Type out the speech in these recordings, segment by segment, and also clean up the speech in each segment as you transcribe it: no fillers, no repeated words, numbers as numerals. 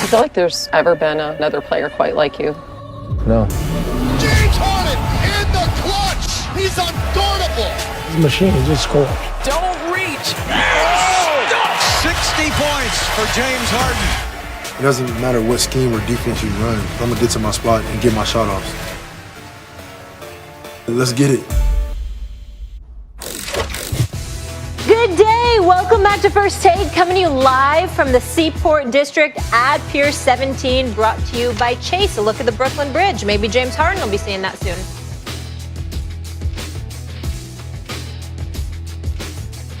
I feel like there's ever been another player quite like you. No. James Harden in the clutch. He's unguardable. He's a machine. He just scores. Don't reach. Oh! 60 points for James Harden. It doesn't matter what scheme or defense you run. I'm going to get to my spot and get my shot offs. Let's get it. Good day. Welcome back to First Take, coming to you live from the Seaport District at Pier 17, brought to you by Chase. A look at the Brooklyn Bridge. Maybe James Harden will be seeing that soon.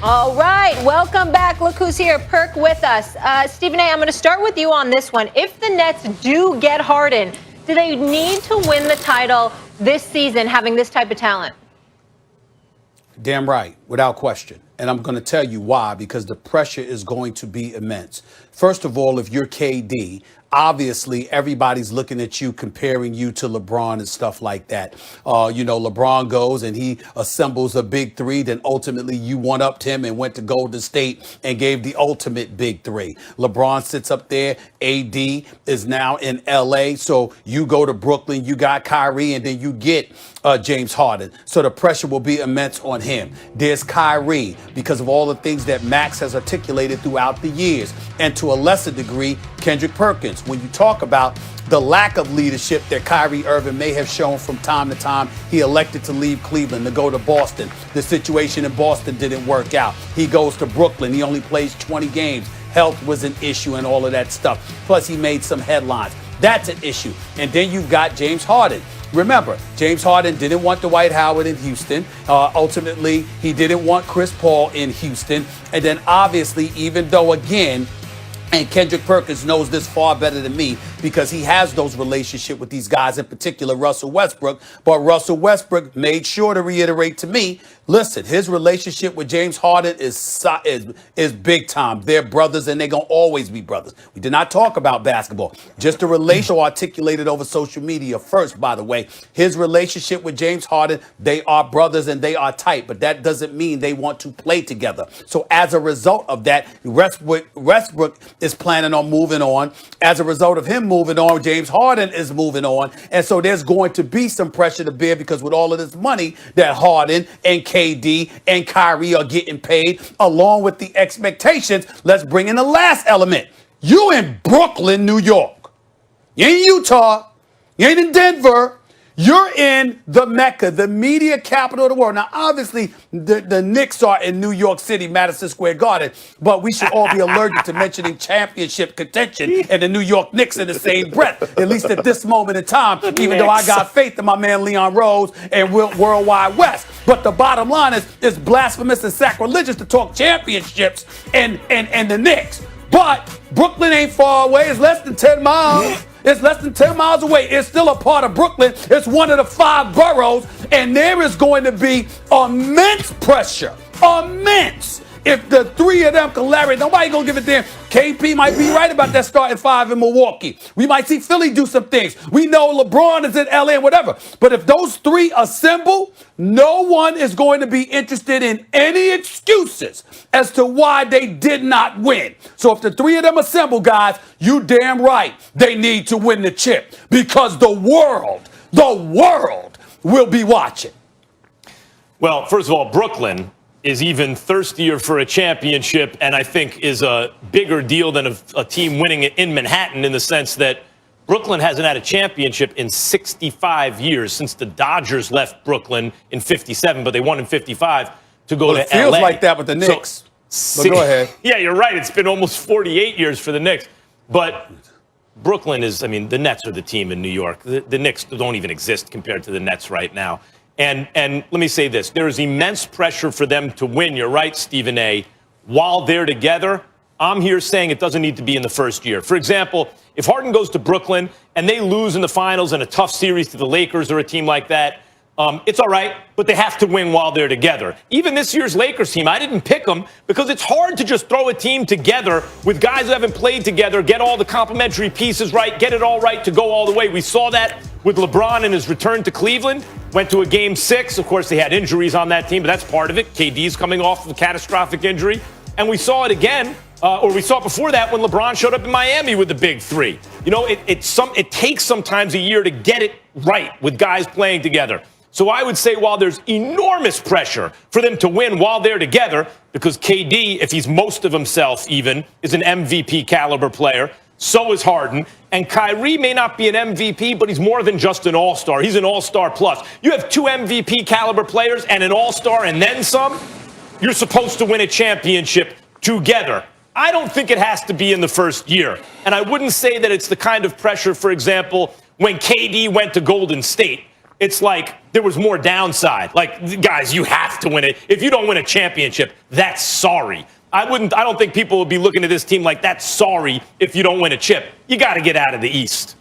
All right, welcome back. Look who's here. Perk with us. Stephen A., I'm going to start with you on this one. If the Nets do get Harden, do they need to win the title this season having this type of talent? Damn right, without question. And I'm going to tell you why, because the pressure is going to be immense. First of all, if you're KD, obviously everybody's looking at you, comparing you to LeBron and stuff like that. LeBron goes and he assembles a big three. Then ultimately you one-upped him and went to Golden State and gave the ultimate big three. LeBron sits up there. AD is now in LA. So you go to Brooklyn, you got Kyrie, and then you get James Harden. So the pressure will be immense on him. There's Kyrie because of all the things that Max has articulated throughout the years. And to a lesser degree, Kendrick Perkins. When you talk about the lack of leadership that Kyrie Irving may have shown from time to time, he elected to leave Cleveland to go to Boston. The situation in Boston didn't work out. He goes to Brooklyn. He only plays 20 games. Health was an issue and all of that stuff. Plus, he made some headlines. That's an issue. And then you've got James Harden. Remember, James Harden didn't want Dwight Howard in Houston. Ultimately, he didn't want Chris Paul in Houston. And then obviously, even though, again, and Kendrick Perkins knows this far better than me because he has those relationships with these guys, in particular Russell Westbrook. But Russell Westbrook made sure to reiterate to me, listen, his relationship with James Harden is big time. They're brothers and they're going to always be brothers. We did not talk about basketball. Just a relationship articulated over social media first, by the way. His relationship with James Harden, they are brothers and they are tight, but that doesn't mean they want to play together. So as a result of that, Westbrook is planning on moving on. As a result of him moving on, James Harden is moving on. And so there's going to be some pressure to bear because with all of this money that Harden and KD and Kyrie are getting paid, along with the expectations, let's bring in the last element. You in Brooklyn, New York. You ain't in Utah. You ain't in Denver. You're in the Mecca, the media capital of the world. Now, obviously, the Knicks are in New York City, Madison Square Garden, but we should all be allergic to mentioning championship contention and the New York Knicks in the same breath, at least at this moment in time, even though I got faith in my man Leon Rose and Worldwide West. But the bottom line is it's blasphemous and sacrilegious to talk championships and the Knicks. But Brooklyn ain't far away. It's less than 10 miles. It's less than 10 miles away. It's still a part of Brooklyn. It's one of the 5 boroughs. And there is going to be immense pressure. Immense. If the 3 of them collaborate, nobody gonna give a damn. KP might be right about that starting 5 in Milwaukee. We might see Philly do some things. We know LeBron is in LA and whatever. But if those 3 assemble, no one is going to be interested in any excuses as to why they did not win. So if the 3 of them assemble, guys, you damn right they need to win the chip because the world will be watching. Well, first of all, Brooklyn is even thirstier for a championship, and I think is a bigger deal than a team winning it in Manhattan, in the sense that Brooklyn hasn't had a championship in 65 years since the Dodgers left Brooklyn in 57, but they won in 55 to go to LA. It feels like that with the Knicks. But go ahead. Yeah, you're right. It's been almost 48 years for the Knicks. But Brooklyn is, the Nets are the team in New York. The Knicks don't even exist compared to the Nets right now. And let me say this. There is immense pressure for them to win. You're right, Stephen A. While they're together, I'm here saying it doesn't need to be in the first year. For example, if Harden goes to Brooklyn and they lose in the finals in a tough series to the Lakers or a team like that, it's all right, but they have to win while they're together. Even this year's Lakers team, I didn't pick them because it's hard to just throw a team together with guys who haven't played together, get all the complementary pieces right, get it all right to go all the way. We saw that with LeBron in his return to Cleveland, went to a Game 6. Of course, they had injuries on that team, but that's part of it. KD's coming off of a catastrophic injury. And we saw it again Or we saw it before that when LeBron showed up in Miami with the big three. You know, it takes sometimes a year to get it right with guys playing together. So I would say while there's enormous pressure for them to win while they're together, because KD, if he's most of himself even, is an MVP caliber player, so is Harden. And Kyrie may not be an MVP, but he's more than just an all-star. He's an all-star plus. You have 2 MVP caliber players and an all-star and then some. You're supposed to win a championship together. I don't think it has to be in the first year. And I wouldn't say that it's the kind of pressure, for example, when KD went to Golden State. It's like there was more downside. Like, guys, you have to win it. If you don't win a championship, that's sorry. I don't think people would be looking at this team like that's sorry if you don't win a chip. You got to get out of the East.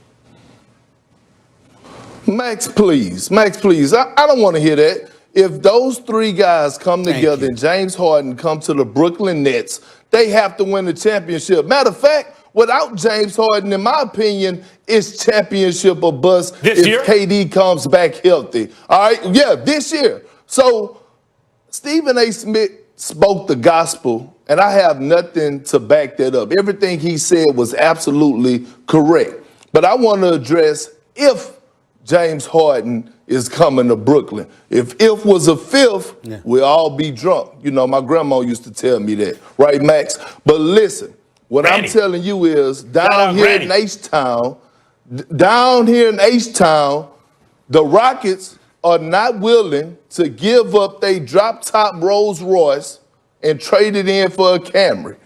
Max, please. Max, please. I don't want to hear that. If those 3 guys come together and James Harden come to the Brooklyn Nets, they have to win the championship. Matter of fact, without James Harden, in my opinion, it's championship or bust this year? KD comes back healthy. All right? Yeah, this year. So Stephen A. Smith spoke the gospel, and I have nothing to back that up. Everything he said was absolutely correct. But I want to address if James Harden is coming to Brooklyn. If was a fifth, we'll all be drunk. You know, my grandma used to tell me that. Right, Max? But listen. What I'm telling you is down here in H-Town, the Rockets are not willing to give up their drop-top Rolls Royce and trade it in for a Camry.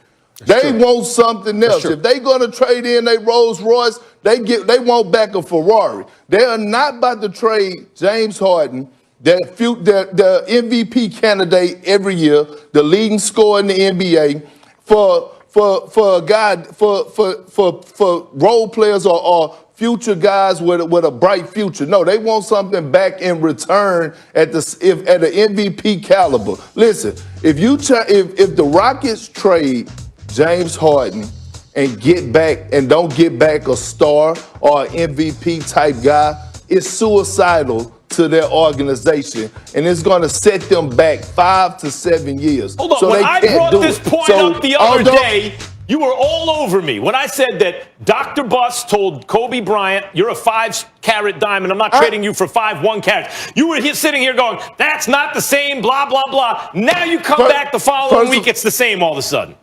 They want something else. If they're going to trade in their Rolls Royce, they want back a Ferrari. They are not about to trade James Harden, the MVP candidate every year, the leading scorer in the NBA, for a guy for role players or future guys with a bright future. No, they want something back in return at an MVP caliber. Listen, if the Rockets trade James Harden and don't get back a star or an MVP type guy, it's suicidal to their organization, and it's going to set them back 5 to 7 years. Hold on, when I brought this point up the other day, you were all over me. When I said that Dr. Buss told Kobe Bryant, you're a 5-carat diamond, I'm not trading you for 5 1-carats. You were sitting here going, that's not the same, blah, blah, blah. Now you come back the following week, it's the same all of a sudden.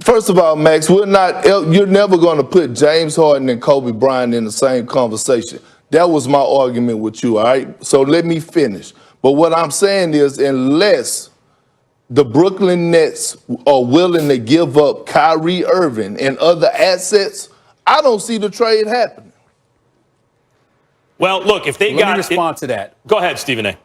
First of all, Max, you're never going to put James Harden and Kobe Bryant in the same conversation. That was my argument with you, all right? So let me finish. But what I'm saying is, unless the Brooklyn Nets are willing to give up Kyrie Irving and other assets, I don't see the trade happening. Well, look, if they Let me respond to that. Go ahead, Stephen A.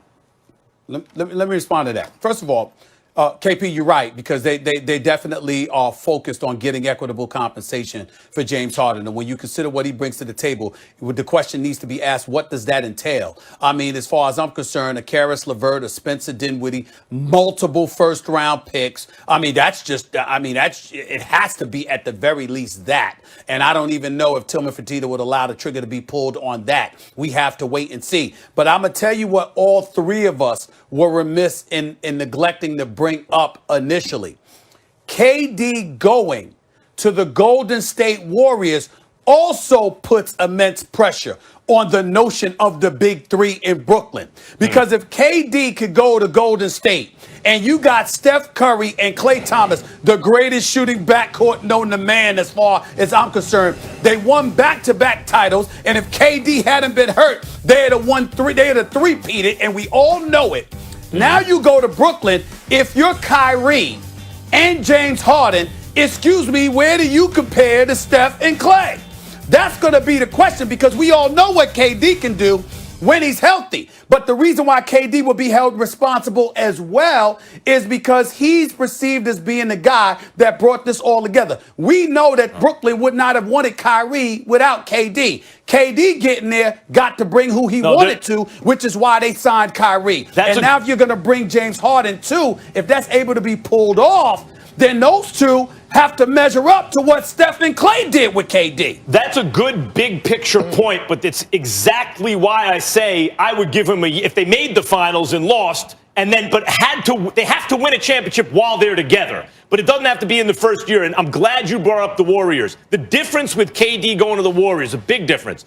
Let me respond to that. First of all, KP, you're right, because they definitely are focused on getting equitable compensation for James Harden. And when you consider what he brings to the table, the question needs to be asked, what does that entail? I mean, as far as I'm concerned, a Karis LeVert, a Spencer Dinwiddie, multiple first-round picks. I mean, it has to be at the very least that. And I don't even know if Tillman Fertitta would allow the trigger to be pulled on that. We have to wait and see. But I'm going to tell you what all 3 of us were remiss in neglecting to bring up initially. KD going to the Golden State Warriors also puts immense pressure on the notion of the big 3 in Brooklyn. Because if KD could go to Golden State and you got Steph Curry and Klay Thomas, the greatest shooting backcourt known to man as far as I'm concerned, they won back-to-back titles, and if KD hadn't been hurt, they'd have won 3, they'd have three-peated, and we all know it. Now you go to Brooklyn, if you're Kyrie and James Harden, excuse me, where do you compare to Steph and Klay? That's going to be the question, because we all know what KD can do when he's healthy. But the reason why KD will be held responsible as well is because he's perceived as being the guy that brought this all together. We know that Brooklyn would not have wanted Kyrie without KD. KD getting there got to bring who he wanted to, which is why they signed Kyrie. Now if you're going to bring James Harden too, if that's able to be pulled off, then those two have to measure up to what Steph and Klay did with KD. That's a good big picture point, but it's exactly why I say I would give him if they made the finals and lost, and then they have to win a championship while they're together. But it doesn't have to be in the first year. And I'm glad you brought up the Warriors. The difference with KD going to the Warriors, a big difference.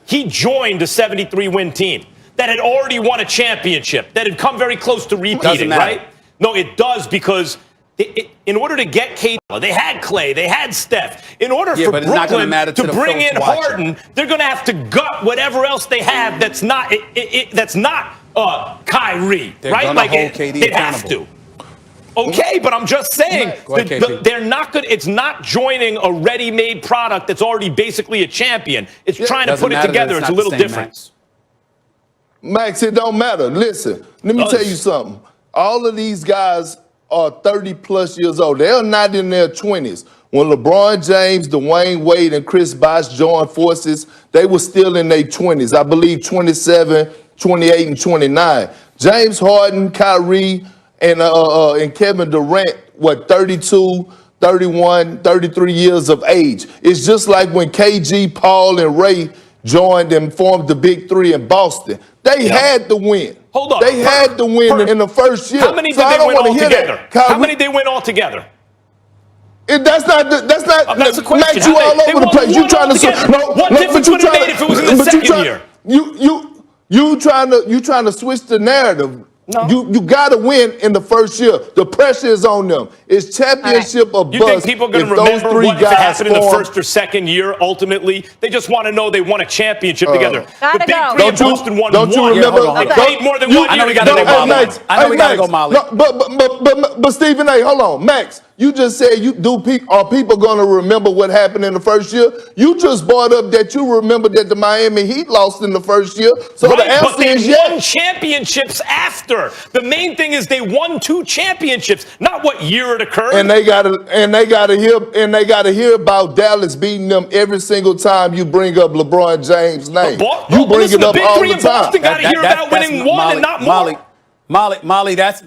He joined a 73-win team that had already won a championship, that had come very close to repeating, right? No, it does, because in order to get KD, they had Clay, they had Steph. In order for Brooklyn to bring in Harden, they're going to have to gut whatever else they have that's not Kyrie, right? Like they'd have to. Okay, but I'm just saying they're not good. It's not joining a ready-made product that's already basically a champion. It's trying to put it together. It's a little different. Max, it don't matter. Listen, let me tell you something. All of these guys are 30-plus years old. They're not in their 20s. When LeBron James, Dwayne Wade, and Chris Bosh joined forces, they were still in their 20s. I believe 27, 28, and 29. James Harden, Kyrie, and Kevin Durant, 32, 31, 33 years of age. It's just like when KG, Paul, and Ray joined and formed the Big Three in Boston. They had to win. Hold on. They had to win in the first year. How many did they win all together? How many did they win all together? That's the question. Max, you all over the place. You trying to what difference would it have made if it was in the second year? You trying to switch the narrative. No. You got to win in the first year. The pressure is on them. It's championship or bust. You think people are going to remember what if it happened in the first or second year? Ultimately, they just want to know they won a championship together. Gotta the Big go. Three in Boston won Don't you one. remember? They played more than 1 year. I know we got to go, Molly. I know we got to go, Molly. But Stephen A., hold on, Max. You just said are people going to remember what happened in the first year? You just brought up that you remember that the Miami Heat lost in the first year. So the answer but they is won championships after. The main thing is they won 2 championships, not what year it occurred. And they gotta hear about Dallas beating them every single time you bring up LeBron James' name. You bring it up all the time. The Big Three in Boston got to hear about winning one and not more. Molly, that's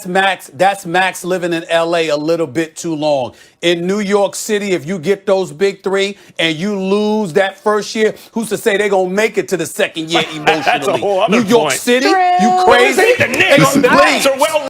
Max. That's Max living in LA a little bit too long. In New York City, if you get those Big Three and you lose that first year, who's to say they're gonna make it to the second year emotionally? That's a whole other New York point. City, you crazy? The Knicks are well